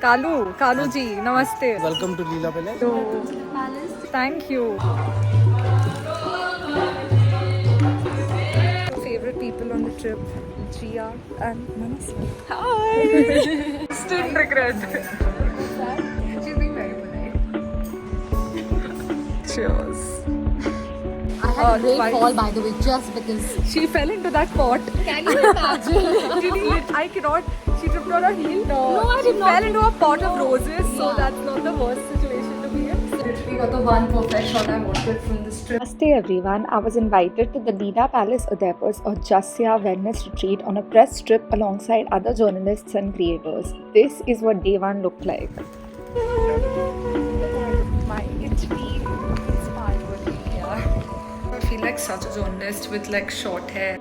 कालू जी नमस्ते. Welcome to Leela Palace. So, thank you. Favorite people on the trip, Jia and Manas. Hi. Still regret. She's being very polite. Cheers. I had a great Twice. fall, by the way, just because. She fell into that pot. Can you imagine? Really, I cannot. She tripped on her heel. No, I She did not. fell into a pot of roses, so Yeah. that's not the worst situation to be in. Literally got the one perfect shot I wanted from this trip. Namaste everyone. I was invited to the Leela Palace Udaipur's Ojasya Wellness Retreat on a press trip alongside other journalists and creators. This is what day one looked like. My itchy inspired. I feel like such a journalist with like short hair.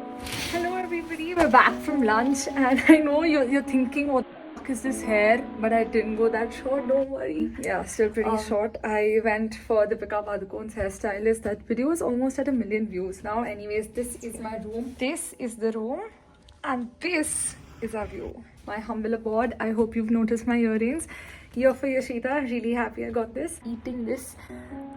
Hello everybody, we're back from lunch and I know you're thinking what the fuck is this hair, but I didn't go that short, don't worry. Yeah, still pretty short. I went for the Deepika Padukone's hairstylist. That video is almost at 1 million views now. Anyways, this is my room. This is the room and this is our view. My humble abode. I hope you've noticed my earrings. Here for Yashita, really happy I got this. Eating this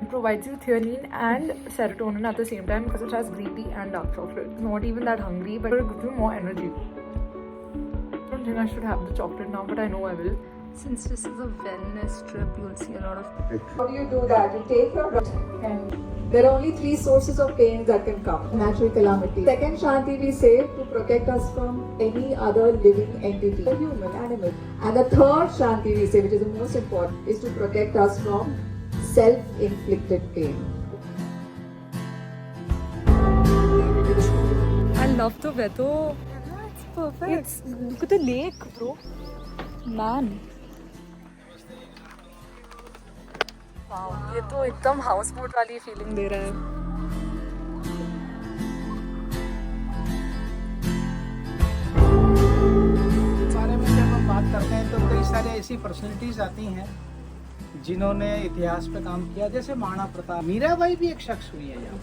provides you theanine and serotonin at the same time because it has green tea and dark chocolate. Not even that hungry, but it gives you more energy. I don't think I should have the chocolate now, but I know I will. Since this is a wellness trip, you'll see a lot of... How do you do that? You take your and there are only 3 sources of pain that can come. Natural calamity. Second Shanti we say to protect us from any other living entity, a human, animal. And the third Shanti we say, which is the most important, is to protect us from self-inflicted pain. I love the weather. It's perfect. Look at the lake, bro. Man. Wow, ये तो एकदम house boat वाली feeling दे रहा है. बारे में जब हम बात करते हैं तो कई सारे ऐसी पर्सनैलिटीज आती हैं जिन्होंने इतिहास पे काम किया, जैसे महाराणा प्रताप. मीराबाई भी एक शख्स हुई है यहाँ,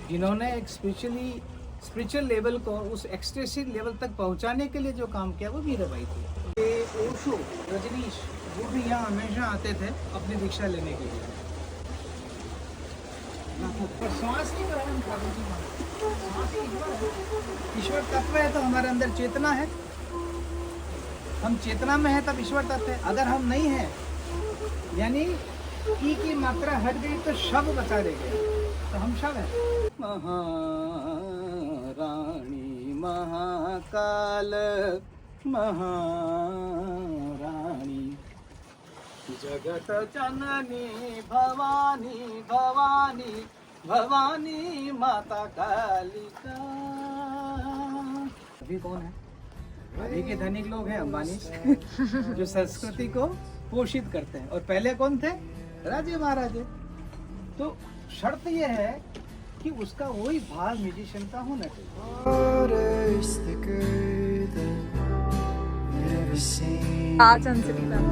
जिन्होंने एक स्पिरिचुअल लेवल को उस एक्सटेसी लेवल तक पहुँचाने के लिए जो काम किया वो मीराबाई थी. ये ओशो, रजनीश, वो भी यहाँ हमेशा आते थे अपनी दीक्षा लेने के लिए. पर श्वास की तरह हम ठाकुर जी मानते हैं. श्वास ईश्वर तत्व है तो हमारे अंदर चेतना है. हम चेतना में है तब ईश्वर तत्व है. अगर हम नहीं है, यानी ई की मात्रा हट गई तो शव बचा रह गया, तो हम शव है. महारानी महाकाल महारानी जगत जननी भवानी भवानी भवानी माता कालिका. अभी कौन है? अभी के धनिक लोग हैं अंबानी, जो संस्कृति को पोषित करते हैं. और पहले कौन थे? राजे महाराजे. तो शर्त यह है कि उसका वही भाव म्यूजिशियन का होना चाहिए. आज Anjali ma'am.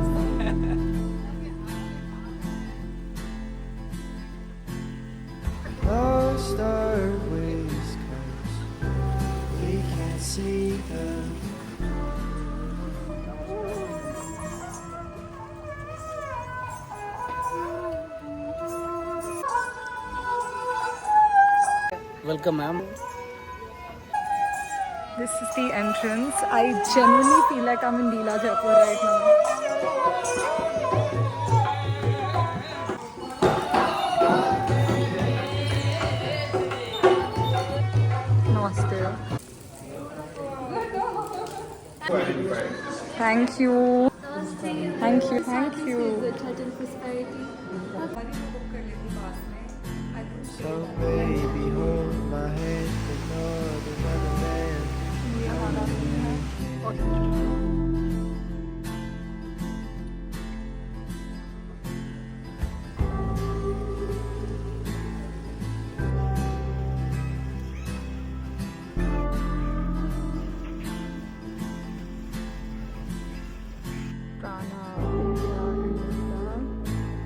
Lost our ways 'cause we can't see them. Welcome, ma'am. This is the entrance. I genuinely feel like I'm in Leela Jaipur right now. Namaste. Thank you. Thank you. Thank you. So baby, hold my hand and know another man.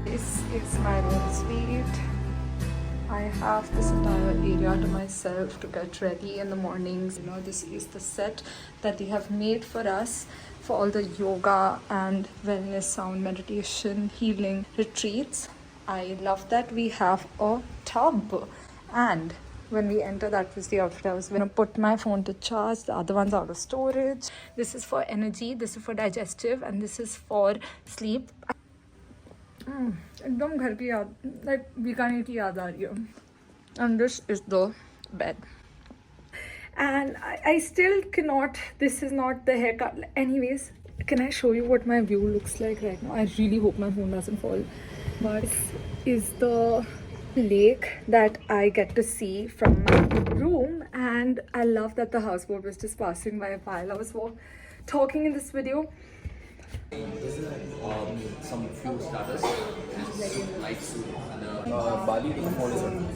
This is my room suite. I have this entire area to myself to get ready in the mornings. You know, this is the set that they have made for us for all the yoga and wellness, sound meditation, healing retreats. I love that we have a tub, and when we enter, that was the outfit I was going to put my phone to charge. The other one's out of storage. This is for energy, this is for digestive, and this is for sleep. एकदम घर की याद, like Bikaner की याद आ रही है. And this is the bed. And I still cannot, this is not the haircut. Anyways, can I show you what my view looks like right now? I really hope my phone doesn't fall. But this is the lake that I get to see from my room, and I love that the houseboat was just passing by while I was talking in this video. Some few starters and light soup and Bali to the horizon.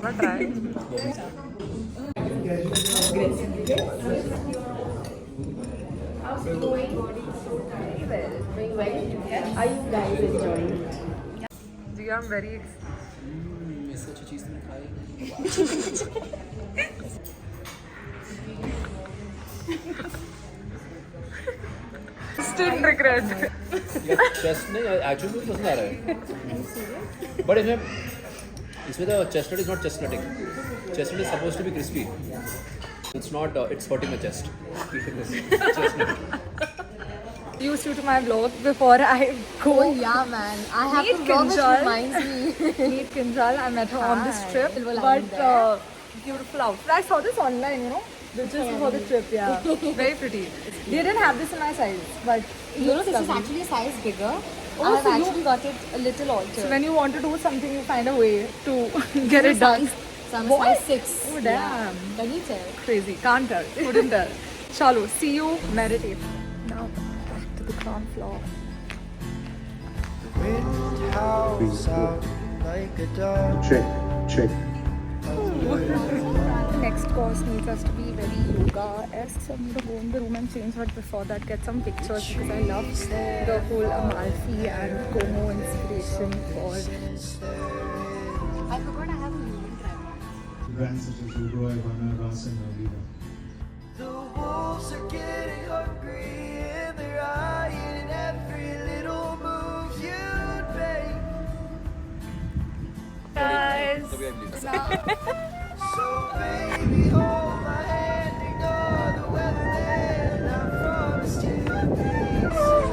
Not try. Are you guys enjoying it? Yeah, I'm very Such a cheese to try. still regret. Chest नहीं actually मुझे पसंद आ रहा है but इसमें the chestnut is not chestnutting chestnut is suppose to be crispy it's not it's hurting my chest Used to my vlog before I go. Oh yeah, man. I have Meet to vlog, which Kinjal. reminds me. Meet Kinjal. I met her on this Hi. trip. Silver But lining there. beautiful outfit. I saw this online, you know. This is for the trip, yeah. Very pretty. They didn't have this in my size, but it You know, looks this is lovely. actually a size bigger. Oh, I've so you- actually got it a little altered. So when you want to do something, you find a way to get it done. Some What? size 6. Oh, damn. Yeah. Can you tell? Crazy. Can't tell. Couldn't tell. Chalo, see you. Meditate. Now back to the ground floor. The wind howls out like a dog. Check. The next course needs us to be very yoga-esque. So I'm going to go in the room and change, but before that get some pictures because I love the whole Amalfi and Como inspiration for... I forgot I have a human driver. Brands such as Ugo, Ivana, Ross, and Avida. The wolves are getting hungry and they're eyeing every little move you make. Guys! So baby, hold my hand, ignore the weather, and I promise to be soon.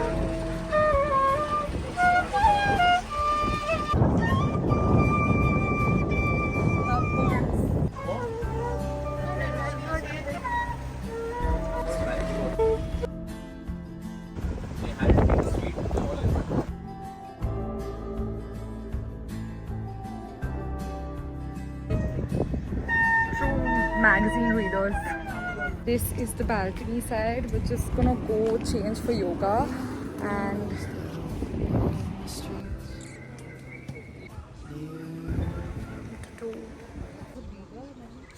True magazine readers. This is the balcony side. We're just gonna go change for yoga and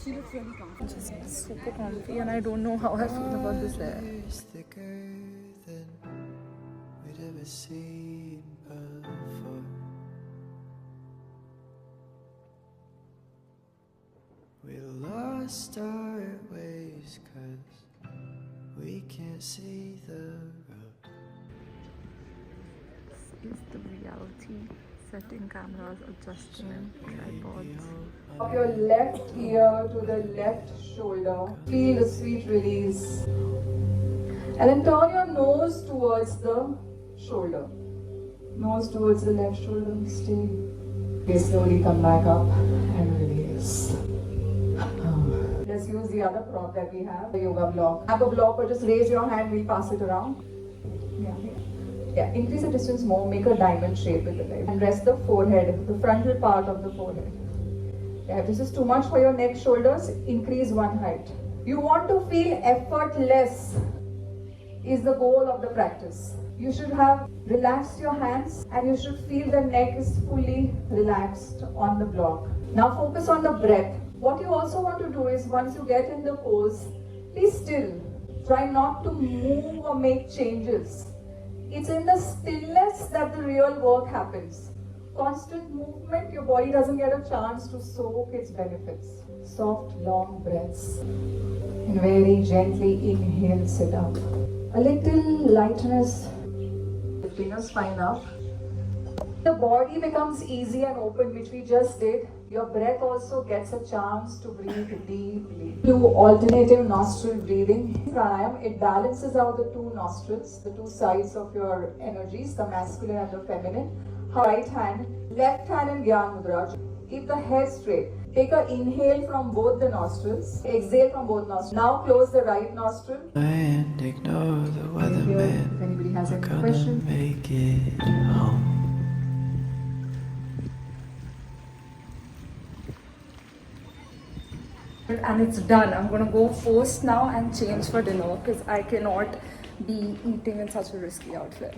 She looks really comfortable. just super comfy, and I don't know how I feel about this layer. It's thicker than we'd ever seen before. We lost our ways 'cause we can't see the road. This is the reality. Setting cameras, adjusting tripods. Of your left ear to the left shoulder. Feel a sweet release. And then turn your nose towards the shoulder. Nose towards the left shoulder. Stay. Okay, slowly come back up and release. Let's use the other prop that we have, the yoga block. Have a block, or just raise your hand, we'll pass it around. Yeah, increase the distance more, make a diamond shape with the leg. And rest the forehead, the frontal part of the forehead. Yeah, if this is too much for your neck, shoulders, increase one height. You want to feel effortless is the goal of the practice. You should have relaxed your hands and you should feel the neck is fully relaxed on the block. Now focus on the breath. What you also want to do is once you get in the pose, be still. Try not to move or make changes. It's in the stillness that the real work happens. Constant movement, your body doesn't get a chance to soak its benefits. Soft, long breaths. And very gently inhale, sit up. A little lightness. Bring your spine up. The body becomes easy and open, which we just did. Your breath also gets a chance to breathe deeply. Do alternative nostril breathing. Pranayam, it balances out the two nostrils, the two sides of your energies, the masculine and the feminine. Right hand, left hand in Gyan Mudra. Keep the head straight. Take an inhale from both the nostrils. Exhale from both nostrils. Now close the right nostril. And ignore the If weatherman. anybody has We're any gonna questions. make it home. And it's done. I'm gonna go post now and change for dinner because I cannot be eating in such a risky outfit.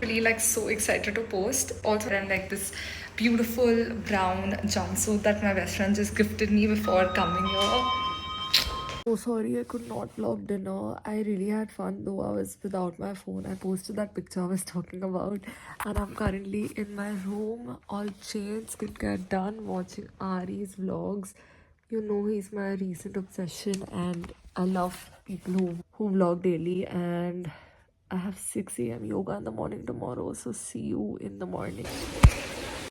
Really like so excited to post. Also, I'm like this beautiful brown jumpsuit that my best friend just gifted me before coming here. Oh, sorry, I could not vlog dinner. I really had fun though. I was without my phone. I posted that picture I was talking about, and I'm currently in my room, all changed, skincare done, watching Ari's vlogs. You know, he's my recent obsession, and I love people who vlog daily. And I have 6 a.m. yoga in the morning tomorrow, so see you in the morning.